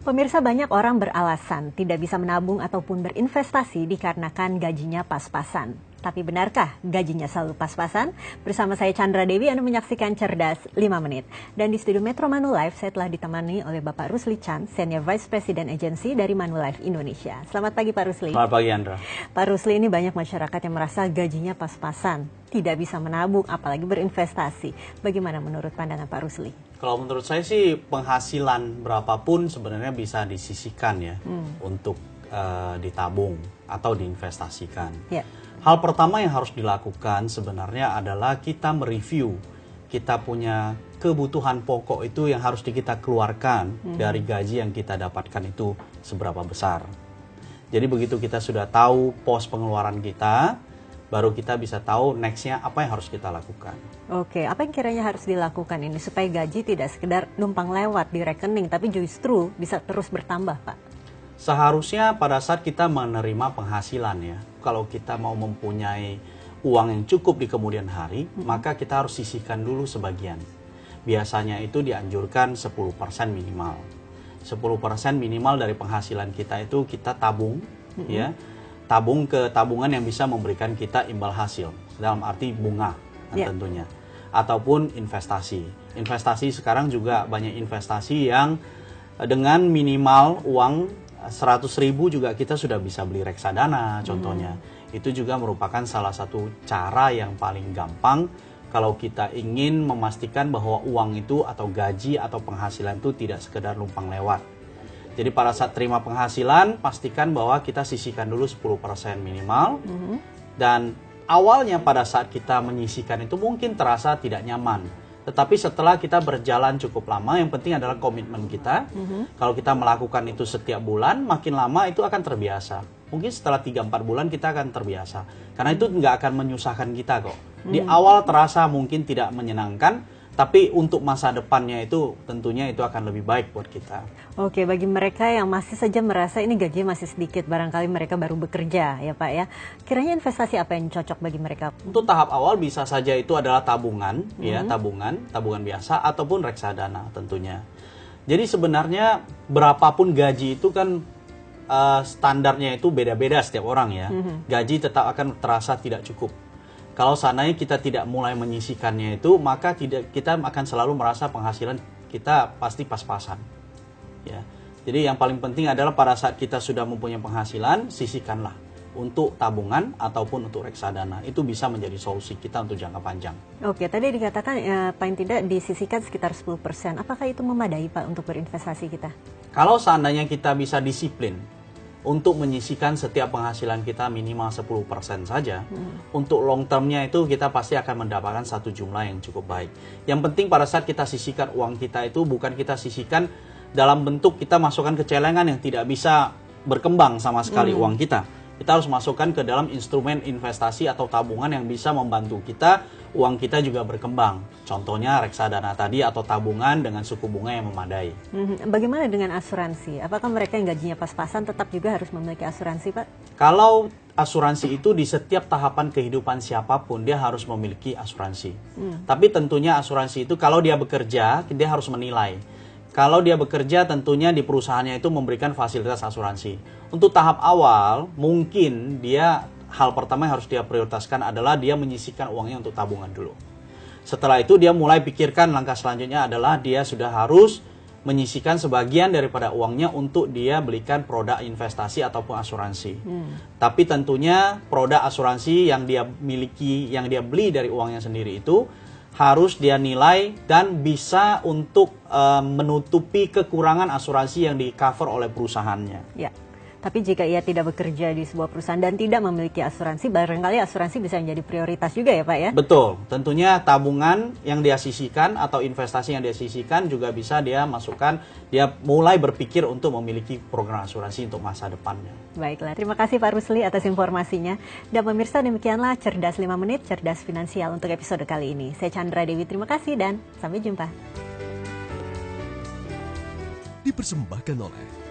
Pemirsa, banyak orang beralasan tidak bisa menabung ataupun berinvestasi dikarenakan gajinya pas-pasan. Tapi benarkah gajinya selalu pas-pasan? Bersama saya Chandra Dewi, Anda menyaksikan Cerdas 5 Menit. Dan di studio Metro Manulife, saya telah ditemani oleh Bapak Rusli Chan, Senior Vice President Agency dari Manulife Indonesia. Selamat pagi Pak Rusli. Selamat pagi Andra. Pak Rusli, ini banyak masyarakat yang merasa gajinya pas-pasan, tidak bisa menabung, apalagi berinvestasi. Bagaimana menurut pandangan Pak Rusli? Kalau menurut saya sih penghasilan berapapun sebenarnya bisa disisihkan ya untuk ditabung atau diinvestasikan. Ya. Hal pertama yang harus dilakukan sebenarnya adalah kita mereview. Kita punya kebutuhan pokok itu yang harus kita keluarkan dari gaji yang kita dapatkan itu seberapa besar. Jadi begitu kita sudah tahu pos pengeluaran kita, baru kita bisa tahu next-nya apa yang harus kita lakukan. Oke, apa yang kiranya harus dilakukan ini supaya gaji tidak sekedar numpang lewat di rekening, tapi justru bisa terus bertambah, Pak? Seharusnya pada saat kita menerima penghasilan ya, kalau kita mau mempunyai uang yang cukup di kemudian hari, maka kita harus sisihkan dulu sebagian. Biasanya itu dianjurkan 10% minimal. 10% minimal dari penghasilan kita itu kita tabung, ya. Tabung ke tabungan yang bisa memberikan kita imbal hasil, dalam arti bunga tentunya. Ataupun investasi. Investasi sekarang juga banyak investasi yang dengan minimal uang 100.000 juga kita sudah bisa beli reksadana contohnya. Itu juga merupakan salah satu cara yang paling gampang kalau kita ingin memastikan bahwa uang itu atau gaji atau penghasilan itu tidak sekedar numpang lewat. Jadi pada saat terima penghasilan, pastikan bahwa kita sisihkan dulu 10% minimal. Dan awalnya pada saat kita menyisihkan itu mungkin terasa tidak nyaman. Tetapi setelah kita berjalan cukup lama, yang penting adalah komitmen kita. Kalau kita melakukan itu setiap bulan, makin lama itu akan terbiasa. Mungkin setelah 3-4 bulan kita akan terbiasa. Karena itu nggak akan menyusahkan kita kok. Di awal terasa mungkin tidak menyenangkan, tapi untuk masa depannya itu tentunya itu akan lebih baik buat kita. Oke, bagi mereka yang masih saja merasa ini gajinya masih sedikit, barangkali mereka baru bekerja ya Pak ya. Kiranya investasi apa yang cocok bagi mereka? Untuk tahap awal bisa saja itu adalah tabungan, ya tabungan biasa ataupun reksadana tentunya. Jadi sebenarnya berapapun gaji itu kan standarnya itu beda-beda setiap orang ya. Gaji tetap akan terasa tidak cukup. Kalau seandainya kita tidak mulai menyisihkannya itu, maka kita akan selalu merasa penghasilan kita pasti pas-pasan. Ya. Jadi yang paling penting adalah pada saat kita sudah mempunyai penghasilan, sisihkanlah untuk tabungan ataupun untuk reksadana. Itu bisa menjadi solusi kita untuk jangka panjang. Oke, tadi dikatakan paling tidak disisihkan sekitar 10%. Apakah itu memadai Pak untuk berinvestasi kita? Kalau seandainya kita bisa disiplin untuk menyisihkan setiap penghasilan kita minimal 10% saja, untuk long termnya itu kita pasti akan mendapatkan satu jumlah yang cukup baik. Yang penting pada saat kita sisihkan uang kita itu bukan kita sisihkan dalam bentuk kita masukkan ke celengan yang tidak bisa berkembang sama sekali uang kita. Kita harus masukkan ke dalam instrumen investasi atau tabungan yang bisa membantu kita, uang kita juga berkembang. Contohnya reksadana tadi atau tabungan dengan suku bunga yang memadai. Bagaimana dengan asuransi? Apakah mereka yang gajinya pas-pasan tetap juga harus memiliki asuransi, Pak? Kalau asuransi itu di setiap tahapan kehidupan siapapun, dia harus memiliki asuransi. Tapi tentunya asuransi itu kalau dia bekerja, dia harus menilai. Kalau dia bekerja tentunya di perusahaannya itu memberikan fasilitas asuransi. Untuk tahap awal, mungkin hal pertama yang harus dia prioritaskan adalah dia menyisihkan uangnya untuk tabungan dulu. Setelah itu dia mulai pikirkan langkah selanjutnya adalah dia sudah harus menyisihkan sebagian daripada uangnya untuk dia belikan produk investasi ataupun asuransi. Tapi tentunya produk asuransi yang dia miliki, yang dia beli dari uangnya sendiri itu harus dia nilai dan bisa untuk menutupi kekurangan asuransi yang di-cover oleh perusahaannya. Ya. Tapi jika ia tidak bekerja di sebuah perusahaan dan tidak memiliki asuransi, barangkali asuransi bisa menjadi prioritas juga ya Pak ya? Betul, tentunya tabungan yang dia sisihkan atau investasi yang dia sisihkan juga bisa dia masukkan, dia mulai berpikir untuk memiliki program asuransi untuk masa depannya. Baiklah, terima kasih Pak Rusli atas informasinya. Dan pemirsa, demikianlah Cerdas 5 Menit, Cerdas Finansial untuk episode kali ini. Saya Chandra Dewi, terima kasih dan sampai jumpa. Dipersembahkan oleh